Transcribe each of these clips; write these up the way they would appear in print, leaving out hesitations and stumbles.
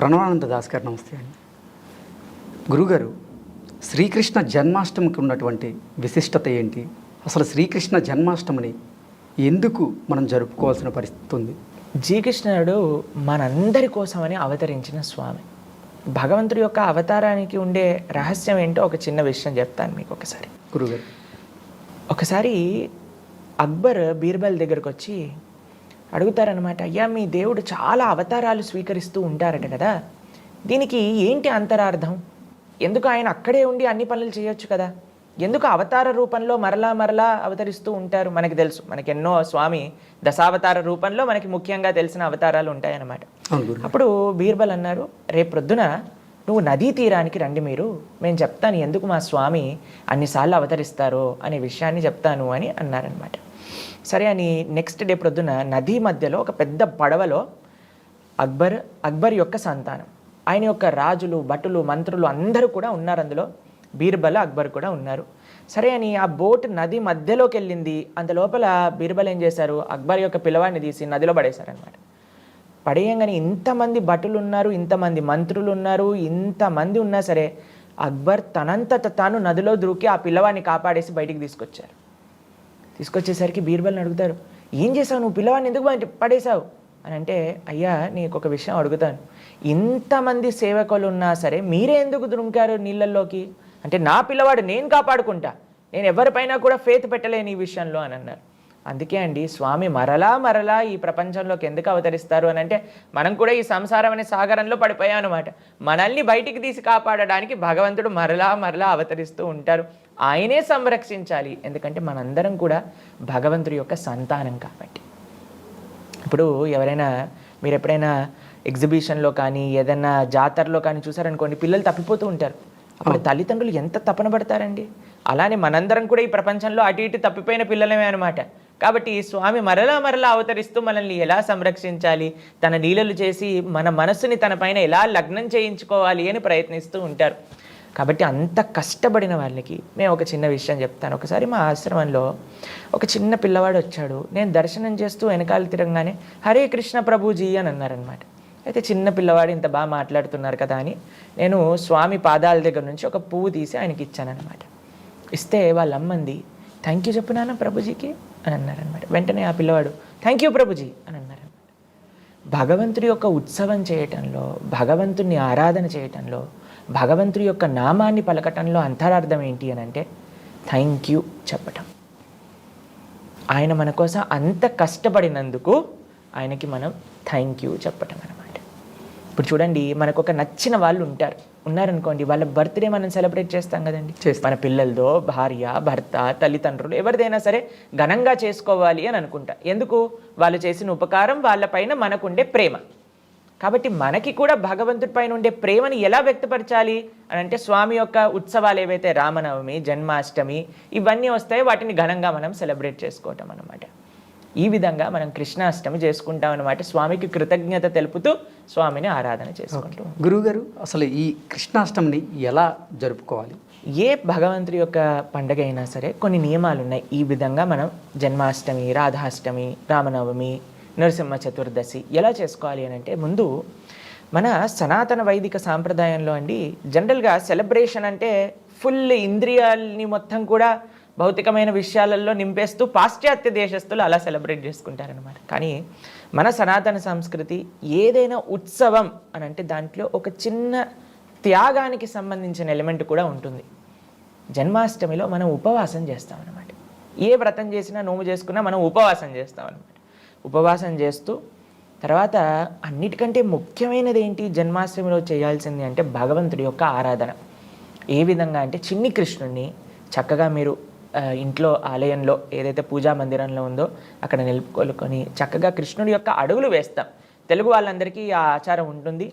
ప్రణవానంద దాస్ గారు నమస్తే అండి. గురుగారు, శ్రీకృష్ణ జన్మాష్టమికి ఉన్నటువంటి విశిష్టత ఏంటి? అసలు శ్రీకృష్ణ జన్మాష్టమిని ఎందుకు మనం జరుపుకోవాల్సిన పరిస్థితి ఉంది? శ్రీకృష్ణుడు మనందరి కోసమని అవతరించిన స్వామి. భగవంతుడి యొక్క అవతారానికి ఉండే రహస్యం ఏంటో ఒక చిన్న విషయం చెప్తాను మీకు ఒకసారి. గురుగారు, ఒకసారి అక్బర్ బీర్బల్ దగ్గరకు వచ్చి అడుగుతారనమాట, అయ్యా మీ దేవుడు చాలా అవతారాలు స్వీకరిస్తూ ఉంటారట కదా, దీనికి ఏంటి అంతరార్థం? ఎందుకు ఆయన అక్కడే ఉండి అన్ని పనులు చేయొచ్చు కదా, ఎందుకు అవతార రూపంలో మరలా అవతరిస్తూ ఉంటారు? మనకి తెలుసు, మనకి ఎన్నో స్వామి దశావతార రూపంలో మనకి ముఖ్యంగా తెలిసిన అవతారాలు ఉంటాయన్నమాట. అప్పుడు బీర్బల్ అన్నారు, రేపు ప్రొద్దున నువ్వు నదీ తీరానికి రండి, మేము చెప్తాను ఎందుకు మా స్వామి అన్నిసార్లు అవతరిస్తారో అనే విషయాన్ని చెప్తాను అని అన్నారనమాట. సరే అని నెక్స్ట్ డే ప్రొద్దున నదీ మధ్యలో ఒక పెద్ద పడవలో అక్బర్ యొక్క సంతానం, ఆయన యొక్క రాజులు, భటులు, మంత్రులు అందరూ కూడా ఉన్నారు అందులో. బీర్బల్, అక్బర్ కూడా ఉన్నారు. సరే అని ఆ బోట్ నది మధ్యలోకి వెళ్ళింది. అంత లోపల బీర్బల్ ఏం చేశారు, అక్బర్ యొక్క పిల్లవాడిని తీసి నదిలో పడేశారనమాట. పడేయంగానే ఇంతమంది భటులు ఉన్నారు, ఇంతమంది మంత్రులు ఉన్నారు, ఇంతమంది ఉన్నా సరే అక్బర్ తనంతట తాను నదిలో దూకి ఆ పిల్లవాడిని కాపాడేసి బయటికి తీసుకొచ్చేసరికి బీర్బల్ని అడుగుతారు, ఏం చేసావు నువ్వు, పిల్లవాడిని ఎందుకు పడేశావు అని అంటే, అయ్యా నీకు ఒక విషయం అడుగుతాను, ఇంతమంది సేవకులు ఉన్నా సరే మీరే ఎందుకు దుంకారు నీళ్ళల్లోకి అంటే, నా పిల్లవాడు నేను కాపాడుకుంటా, నేను ఎవరిపైనా కూడా ఫేత్ పెట్టలేని ఈ విషయంలో అని అన్నారు. అందుకే అండి స్వామి మరలా ఈ ప్రపంచంలోకి ఎందుకు అవతరిస్తారు అని అంటే, మనం కూడా ఈ సంసారం అనే సాగరంలో పడిపోయాం అనమాట. మనల్ని బయటికి తీసి కాపాడడానికి భగవంతుడు మరలా అవతరిస్తూ ఉంటారు. ఆయనే సంరక్షించాలి, ఎందుకంటే మనందరం కూడా భగవంతుడి యొక్క సంతానం కాబట్టి. ఇప్పుడు మీరు ఎప్పుడైనా ఎగ్జిబిషన్లో కానీ ఏదైనా జాతరలో కానీ చూసారనుకోండి, పిల్లలు తప్పిపోతూ ఉంటారు. అప్పుడు తల్లిదండ్రులు ఎంత తపన పడతారండి. అలానే మనందరం కూడా ఈ ప్రపంచంలో అటు ఇటు తప్పిపోయిన పిల్లలమే అనమాట. కాబట్టి స్వామి మరలా అవతరిస్తూ మనల్ని ఎలా సంరక్షించాలి, తన లీలలు చేసి మన మనస్సుని తన పైన ఎలా లగ్నం చేయించుకోవాలి అని ప్రయత్నిస్తూ ఉంటారు. కాబట్టి అంత కష్టపడిన వాళ్ళకి మేము ఒక చిన్న విషయం చెప్తాను. ఒకసారి మా ఆశ్రమంలో ఒక చిన్న పిల్లవాడు వచ్చాడు. నేను దర్శనం చేస్తూ వెనకాల తిరగగానే హరే కృష్ణ ప్రభుజీ అని అన్నారనమాట. అయితే చిన్న పిల్లవాడు ఇంత బాగా మాట్లాడుతున్నారు కదా అని నేను స్వామి పాదాల దగ్గర నుంచి ఒక పువ్వు తీసి ఆయనకి ఇచ్చానమాట. ఇస్తే వాళ్ళ అమ్మంది, థ్యాంక్ యూ చెప్పు నాన్న ప్రభుజీకి అని అన్నారనమాట. వెంటనే ఆ పిల్లవాడు థ్యాంక్ యూ ప్రభుజీ అని అన్నారనమాట. భగవంతుడి యొక్క ఉత్సవం చేయటంలో, భగవంతుని ఆరాధన చేయటంలో, భగవంతుడి యొక్క నామాన్ని పలకటంలో అంతరార్థం ఏంటి అని అంటే, థ్యాంక్ యూ చెప్పటం. ఆయన మన కోసం అంత కష్టపడినందుకు ఆయనకి మనం థ్యాంక్ యూ చెప్పటం అనమాట. ఇప్పుడు చూడండి, మనకు ఒక నచ్చిన వాళ్ళు ఉన్నారనుకోండి, వాళ్ళ బర్త్డే మనం సెలబ్రేట్ చేస్తాం కదండి. మన పిల్లలదో, భార్య, భర్త, తల్లిదండ్రులు ఎవరిదైనా సరే ఘనంగా చేసుకోవాలి అని అనుకుంటా. ఎందుకు? వాళ్ళు చేసిన ఉపకారం, వాళ్ళపైన మనకుండే ప్రేమ. కాబట్టి మనకి కూడా భగవంతుడి పైన ఉండే ప్రేమని ఎలా వ్యక్తపరచాలి అని అంటే, స్వామి యొక్క ఉత్సవాలు ఏవైతే రామనవమి, జన్మాష్టమి ఇవన్నీ వస్తాయో వాటిని ఘనంగా మనం సెలబ్రేట్ చేసుకోవటం అన్నమాట. ఈ విధంగా మనం కృష్ణాష్టమి చేసుకుంటాం అన్నమాట. స్వామికి కృతజ్ఞత తెలుపుతూ స్వామిని ఆరాధన చేసుకుంటాం. గురువుగారు, అసలు ఈ కృష్ణాష్టమిని ఎలా జరుపుకోవాలి? ఏ భగవంతుడి యొక్క పండుగ అయినా సరే కొన్ని నియమాలు ఉన్నాయి. ఈ విధంగా మనం జన్మాష్టమి, రాధాష్టమి, రామనవమి, నరసింహ చతుర్దశి ఎలా చేసుకోవాలి అని అంటే, ముందు మన సనాతన వైదిక సాంప్రదాయంలో అండి జనరల్గా సెలబ్రేషన్ అంటే ఫుల్ ఇంద్రియాలని మొత్తం కూడా భౌతికమైన విషయాలలో నింపేస్తూ పాశ్చాత్య దేశస్తులు అలా సెలబ్రేట్ చేసుకుంటారనమాట. కానీ మన సనాతన సంస్కృతి ఏదైనా ఉత్సవం అని అంటే దాంట్లో ఒక చిన్న త్యాగానికి సంబంధించిన ఎలిమెంట్ కూడా ఉంటుంది. జన్మాష్టమిలో మనం ఉపవాసం చేస్తామన్నమాట. ఏ వ్రతం చేసినా, నోము చేసుకున్నా మనం ఉపవాసం చేస్తామన్నమాట. ఉపవాసం చేస్తూ తర్వాత అన్నిటికంటే ముఖ్యమైనది ఏంటి జన్మాష్టమిలో చేయాల్సింది అంటే భగవంతుడి యొక్క ఆరాధన. ఏ విధంగా అంటే, చిన్ని కృష్ణుడిని చక్కగా మీరు ఇంట్లో ఆలయంలో ఏదైతే పూజా మందిరంలో ఉందో అక్కడ నిలుపుకొలుకొని చక్కగా కృష్ణుడి యొక్క అడుగులు వేస్తాం. తెలుగు వాళ్ళందరికీ ఆ ఆచారం ఉంటుంది.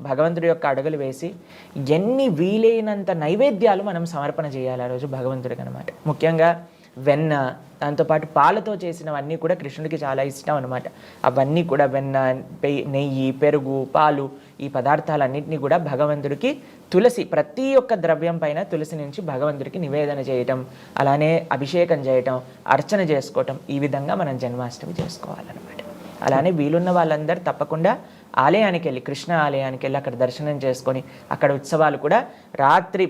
భగవంతుడి యొక్క అడుగులు వేసి ఎన్ని వీలైనంత నైవేద్యాలు మనం సమర్పణ చేయాలి ఆ రోజు భగవంతుడికి అనమాట. ముఖ్యంగా వెన్న, దాంతోపాటు పాలతో చేసినవన్నీ కూడా కృష్ణుడికి చాలా ఇష్టం అనమాట. అవన్నీ కూడా వెన్న, నెయ్యి, పెరుగు, పాలు, ఈ పదార్థాలన్నింటినీ కూడా భగవంతుడికి తులసి, ప్రతి ఒక్క ద్రవ్యం పైన తులసి నుంచి భగవంతుడికి నివేదన చేయటం, అలానే అభిషేకం చేయటం, అర్చన చేసుకోవటం, ఈ విధంగా మనం జన్మాష్టమి చేసుకోవాలన్నమాట. అలానే వీలున్న వాళ్ళందరూ తప్పకుండా ఆలయానికి వెళ్ళి, కృష్ణ ఆలయానికి వెళ్ళి అక్కడ దర్శనం చేసుకొని అక్కడ ఉత్సవాలు కూడా రాత్రి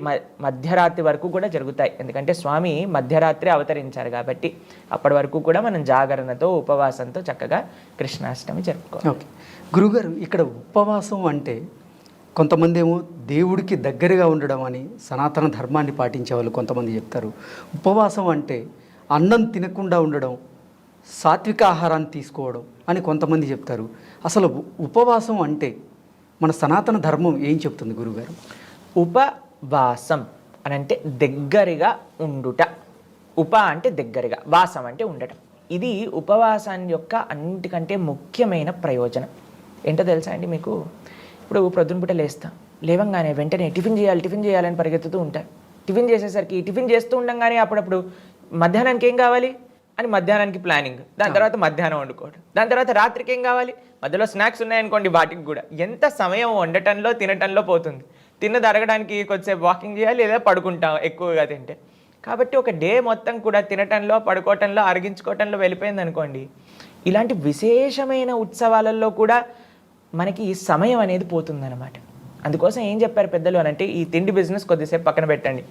మధ్యరాత్రి వరకు కూడా జరుగుతాయి. ఎందుకంటే స్వామి మధ్యరాత్రి అవతరించారు కాబట్టి అప్పటి వరకు కూడా మనం జాగరణతో ఉపవాసంతో చక్కగా కృష్ణాష్టమి జరుపుకోవాలి. ఓకే గురుగారు, ఇక్కడ ఉపవాసం అంటే కొంతమంది ఏమో దేవుడికి దగ్గరగా ఉండడం అని సనాతన ధర్మాన్ని పాటించే వాళ్ళు కొంతమంది చెప్తారు. ఉపవాసం అంటే అన్నం తినకుండా ఉండడం, సాత్విక ఆహారాన్ని తీసుకోవడం అని కొంతమంది చెప్తారు. అసలు ఉపవాసం అంటే మన సనాతన ధర్మం ఏం చెప్తుంది గురుగారు? ఉపవాసం అని అంటే దగ్గరగా ఉండుట. ఉప అంటే దగ్గరగా, వాసం అంటే ఉండటం. ఇది ఉపవాసాన్ని యొక్క అన్నిటికంటే ముఖ్యమైన ప్రయోజనం. ఏంటో తెలుసా అండి మీకు? ఇప్పుడు ప్రొద్దున పూట లేవంగానే వెంటనే టిఫిన్ చేయాలని పరిగెత్తుతూ ఉంటారు. టిఫిన్ చేసేసరికి టిఫిన్ చేస్తూ ఉండగానే అప్పుడప్పుడు మధ్యాహ్నానికి ఏం కావాలి అని మధ్యాహ్నానికి ప్లానింగ్, దాని తర్వాత మధ్యాహ్నం వండుకోవడం, దాని తర్వాత రాత్రికి ఏం కావాలి, మధ్యలో స్నాక్స్ ఉన్నాయనుకోండి వాటికి కూడా. ఎంత సమయం వండటంలో తినటంలో పోతుంది. తిన్నది అరగడానికి కొద్దిసేపు వాకింగ్ చేయాలి, లేదా పడుకుంటాం ఎక్కువగా తింటే. కాబట్టి ఒక డే మొత్తం కూడా తినటంలో, పడుకోవటంలో, అరిగించుకోవటంలో వెళ్ళిపోయింది అనుకోండి. ఇలాంటి విశేషమైన ఉత్సవాలలో కూడా మనకి సమయం అనేది పోతుందన్నమాట. అందుకోసం ఏం చెప్పారు పెద్దలు అని అంటే, ఈ తిండి బిజినెస్ కొద్దిసేపు పక్కన పెట్టండి.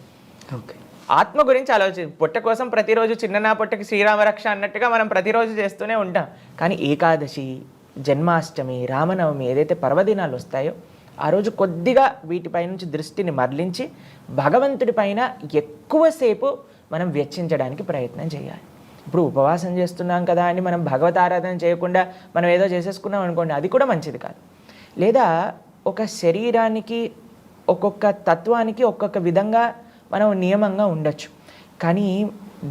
ఓకే, ఆత్మ గురించి పొట్ట కోసం ప్రతిరోజు చిన్న పొట్టకి శ్రీరామరక్ష అన్నట్టుగా మనం ప్రతిరోజు చేస్తూనే ఉంటాం. కానీ ఏకాదశి, జన్మాష్టమి, రామనవమి ఏదైతే పర్వదినాలు వస్తాయో ఆ రోజు కొద్దిగా వీటిపై నుంచి దృష్టిని మరలించి భగవంతుడి పైన ఎక్కువసేపు మనం వెచ్చించడానికి ప్రయత్నం చేయాలి. ఇప్పుడు ఉపవాసం చేస్తున్నాం కదా అని మనం భగవత్ ఆరాధన చేయకుండా మనం ఏదో చేసేసుకున్నాం అనుకోండి, అది కూడా మంచిది కాదు. లేదా ఒక శరీరానికి, ఒక్కొక్క తత్వానికి ఒక్కొక్క విధంగా మనం నియమంగా ఉండొచ్చు. కానీ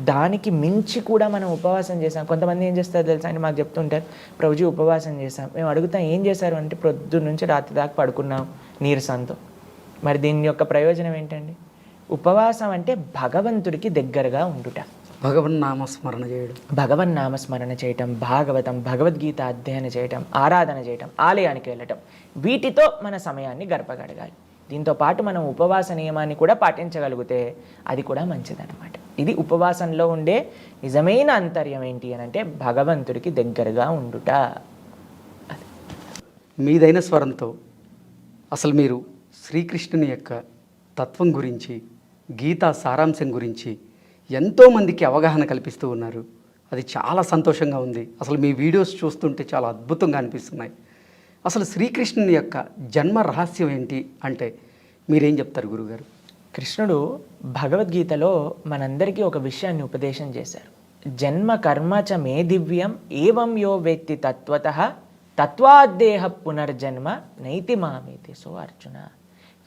దానికి మించి కూడా మనం ఉపవాసం చేసాం. కొంతమంది ఏం చేస్తారు తెలుసా అండి, మాకు చెప్తుంటారు, ప్రభుజీ ఉపవాసం చేసాం. మేము అడుగుతాం ఏం చేశారు అంటే, ప్రొద్దున నుంచి రాత్రి దాకా పడుకున్నాం నీరసంతో. మరి దీని యొక్క ప్రయోజనం ఏంటండి? ఉపవాసం అంటే భగవంతుడికి దగ్గరగా ఉండుట, భగవన్ నామస్మరణ చేయటం, భాగవతం, భగవద్గీత అధ్యయనం చేయటం, ఆరాధన చేయటం, ఆలయానికి వెళ్ళటం, వీటితో మన సమయాన్ని గడపగలగాలి. దీంతో పాటు మనం ఉపవాస నియమాన్ని కూడా పాటించగలిగితే అది కూడా మంచిదన్నమాట. ఇది ఉపవాసంలో ఉండే నిజమైన అంతర్యం ఏంటి అని అంటే, భగవంతుడికి దగ్గరగా ఉండుట. మీదైన స్వరంతో అసలు మీరు శ్రీకృష్ణుని యొక్క తత్వం గురించి, గీతా సారాంశం గురించి ఎంతోమందికి అవగాహన కల్పిస్తూ ఉన్నారు. అది చాలా సంతోషంగా ఉంది. అసలు మీ వీడియోస్ చూస్తుంటే చాలా అద్భుతంగా అనిపిస్తున్నాయి. అసలు శ్రీకృష్ణుని యొక్క జన్మ రహస్యం ఏంటి అంటే మీరేం చెప్తారు గురుగారు? కృష్ణుడు భగవద్గీతలో మనందరికీ ఒక విషయాన్ని ఉపదేశం చేశారు. జన్మ కర్మ చ మే దివ్యం ఏవం యో వేత్తి తత్వతః తత్వాద్దేహ పునర్జన్మ నైతి మామేతి. సో అర్జున,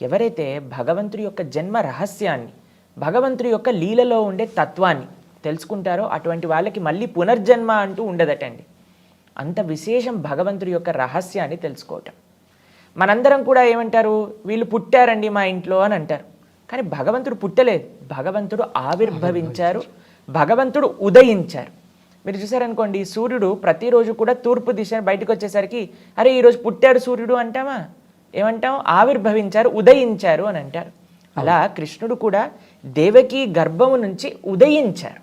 ఎవరైతే భగవంతుడి యొక్క జన్మ రహస్యాన్ని, భగవంతుడి యొక్క లీలలో ఉండే తత్వాన్ని తెలుసుకుంటారో అటువంటి వాళ్ళకి మళ్ళీ పునర్జన్మ అంటూ ఉండదటండి. అంత విశేషం భగవంతుడి యొక్క రహస్యాన్ని తెలుసుకోవటం. మనందరం కూడా ఏమంటారు, వీళ్ళు పుట్టారండి మా ఇంట్లో అని అంటారు. కానీ భగవంతుడు పుట్టలేదు, భగవంతుడు ఆవిర్భవించారు, భగవంతుడు ఉదయించారు. మీరు చూసారనుకోండి, సూర్యుడు ప్రతిరోజు కూడా తూర్పు దిశ బయటకు వచ్చేసరికి అరే ఈరోజు పుట్టాడు సూర్యుడు అంటామా? ఏమంటాం? ఆవిర్భవించారు, ఉదయించారు అని అంటారు. అలా కృష్ణుడు కూడా దేవకీ గర్భము నుంచి ఉదయించారు.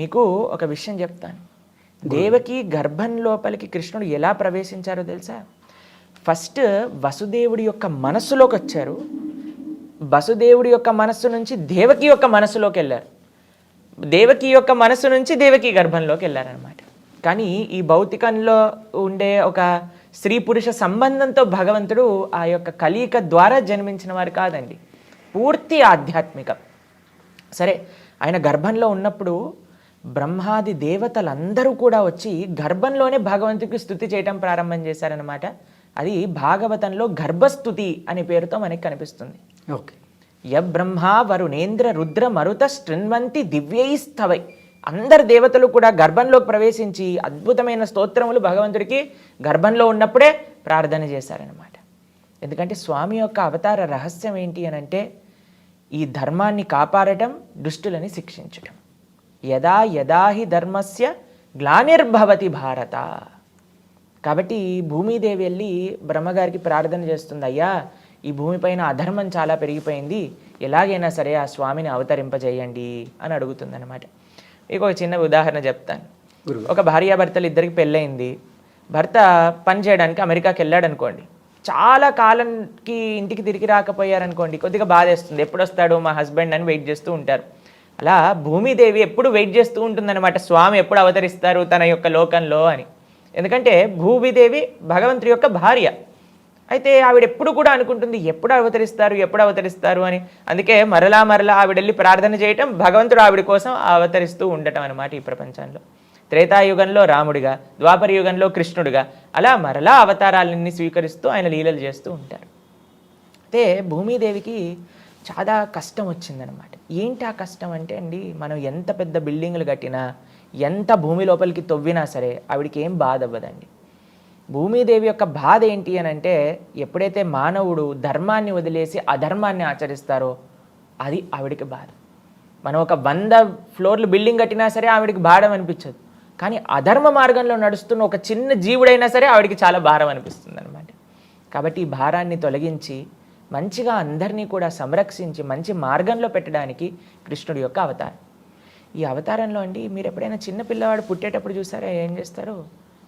మీకు ఒక విషయం చెప్తాను. దేవకీ గర్భం లోపలికి కృష్ణుడు ఎలా ప్రవేశించారో తెలుసా? ఫస్ట్ వసుదేవుడి యొక్క మనస్సులోకి వచ్చారు. వసుదేవుడి యొక్క మనస్సు నుంచి దేవకి యొక్క మనస్సులోకి వెళ్ళారు. దేవకి యొక్క మనస్సు నుంచి దేవకి గర్భంలోకి వెళ్ళారనమాట. కానీ ఈ భౌతికంలో ఉండే ఒక స్త్రీ పురుష సంబంధంతో భగవంతుడు ఆ యొక్క కలయిక ద్వారా జన్మించిన వారు కాదండి, పూర్తి ఆధ్యాత్మికం. సరే, ఆయన గర్భంలో ఉన్నప్పుడు బ్రహ్మాది దేవతలందరూ కూడా వచ్చి గర్భంలోనే భగవంతుడికి స్తుతి చేయటం ప్రారంభం చేశారనమాట. అది భాగవతంలో గర్భస్తుతి అనే పేరుతో మనకి కనిపిస్తుంది. ఓకే. యబ్రహ్మా వరుణేంద్ర రుద్ర మరుత శృణ్వంతి దివ్యైస్తవై. అందరు దేవతలు కూడా గర్భంలోకి ప్రవేశించి అద్భుతమైన స్తోత్రములు భగవంతుడికి గర్భంలో ఉన్నప్పుడే ప్రార్థన చేశారనమాట. ఎందుకంటే స్వామి యొక్క అవతార రహస్యం ఏంటి అని అంటే, ఈ ధర్మాన్ని కాపాడటం, దుష్టులని శిక్షించటం. యదా యదాహి ధర్మస్య గ్లానిర్భవతి భారత. కాబట్టి భూమిదేవి వెళ్ళి బ్రహ్మగారికి ప్రార్థన చేస్తుంది, అయ్యా ఈ భూమిపైన అధర్మం చాలా పెరిగిపోయింది, ఎలాగైనా సరే ఆ స్వామిని అవతరింపజేయండి అని అడుగుతుంది అనమాట. మీకు ఒక చిన్న ఉదాహరణ చెప్తాను. ఒక భార్యాభర్తలు ఇద్దరికి పెళ్ళయింది. భర్త పని చేయడానికి అమెరికాకి వెళ్ళాడు అనుకోండి, చాలా కాలంకి ఇంటికి తిరిగి రాకపోయారనుకోండి, కొద్దిగా బాధేస్తుంది. ఎప్పుడు వస్తాడు మా హస్బెండ్ అని వెయిట్ చేస్తూ ఉంటారు. అలా భూమిదేవి ఎప్పుడు వెయిట్ చేస్తూ ఉంటుందన్నమాట, స్వామి ఎప్పుడు అవతరిస్తారు తన యొక్క లోకంలో అని. ఎందుకంటే భూమిదేవి భగవంతుడి యొక్క భార్య. అయితే ఆవిడ ఎప్పుడు కూడా అనుకుంటుంది ఎప్పుడు అవతరిస్తారు అని. అందుకే మరలా ఆవిడ వెళ్ళి ప్రార్థన చేయటం, భగవంతుడు ఆవిడ కోసం అవతరిస్తూ ఉండటం అనమాట ఈ ప్రపంచంలో. త్రేతాయుగంలో రాముడిగా, ద్వాపర యుగంలో కృష్ణుడిగా, అలా మరలా అవతారాలన్నీ స్వీకరిస్తూ ఆయన లీలలు చేస్తూ ఉంటారు. అయితే భూమిదేవికి చాలా కష్టం వచ్చిందనమాట. ఏంటి ఆ కష్టం అంటే అండి, మనం ఎంత పెద్ద బిల్డింగ్లు కట్టినా, ఎంత భూమి లోపలికి తవ్వినా సరే ఆవిడికి ఏం బాధ అవ్వదండి. భూమిదేవి యొక్క బాధ ఏంటి అని అంటే, ఎప్పుడైతే మానవుడు ధర్మాన్ని వదిలేసి అధర్మాన్ని ఆచరిస్తారో అది ఆవిడికి బాధ. మనం ఒక 100 ఫ్లోర్లు బిల్డింగ్ కట్టినా సరే ఆవిడికి భారం అనిపించదు. కానీ అధర్మ మార్గంలో నడుస్తున్న ఒక చిన్న జీవుడైనా సరే ఆవిడికి చాలా భారం అనిపిస్తుంది అనమాట. కాబట్టి ఈ భారాన్ని తొలగించి మంచిగా అందరినీ కూడా సంరక్షించి మంచి మార్గంలో పెట్టడానికి కృష్ణుడి యొక్క అవతారం. ఈ అవతారంలో అండి, మీరు ఎప్పుడైనా చిన్న పిల్లవాడు పుట్టేటప్పుడు చూసారా ఏం చేస్తారు?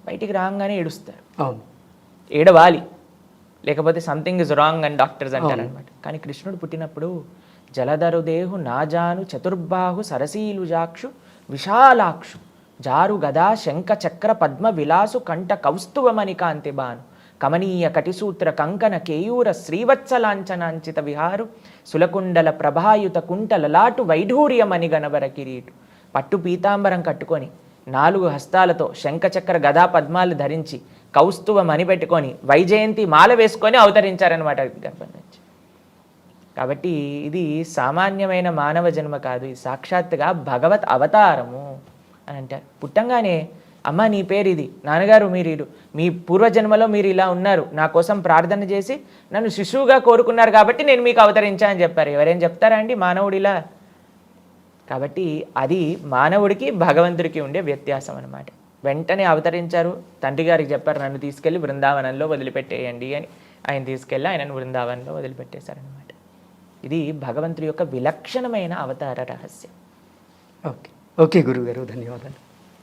బయటికి రాగానే ఏడుస్తారు. అవును, ఏడవాలి, లేకపోతే సంథింగ్ ఇస్ రాంగ్ అని డాక్టర్స్ అంటారు అనమాట. కానీ కృష్ణుడు పుట్టినప్పుడు జలధరుదేహు నాజాను చతుర్బాహు సరసీలుజాక్షు విశాలాక్షు జారు గదా శంఖ చక్ర పద్మ విలాసు కంఠ కౌస్తువమణి కాంతిబాను కమనీయ కటిసూత్ర కంకణ కేయూర శ్రీవత్సలాంఛనాంచిత విహారు సులకుండల ప్రభాయుత కుంటల లాటు వైఢూర్యమణి గణవర కిరీటు పట్టు పీతాంబరం కట్టుకొని 4 హస్తాలతో శంఖచక్ర గదా పద్మాలు ధరించి కౌస్తువ మణి పెట్టుకొని వైజయంతి మాల వేసుకొని అవతరించారనమాట గర్భం నుంచి. కాబట్టి ఇది సామాన్యమైన మానవ జన్మ కాదు, ఇది సాక్షాత్తుగా భగవత్ అవతారము అని అంటారు. పుట్టంగానే అమ్మ నీ పేరు ఇది, నాన్నగారు మీరు మీ పూర్వజన్మలో మీరు ఇలా ఉన్నారు, నా కోసం ప్రార్థన చేసి నన్ను శిశువుగా కోరుకున్నారు కాబట్టి నేను మీకు అవతరించా అని చెప్పారు. ఎవరేం చెప్తారా అండి మానవుడు ఇలా? కాబట్టి అది మానవుడికి భగవంతుడికి ఉండే వ్యత్యాసం అనమాట. వెంటనే అవతరించారు, తండ్రి గారికి చెప్పారు నన్ను తీసుకెళ్ళి బృందావనంలో వదిలిపెట్టేయండి అని. ఆయన తీసుకెళ్ళి ఆయనను బృందావనంలో వదిలిపెట్టేశారనమాట. ఇది భగవంతుడి యొక్క విలక్షణమైన అవతార రహస్యం. ఓకే గురుగారు, ధన్యవాదాలు.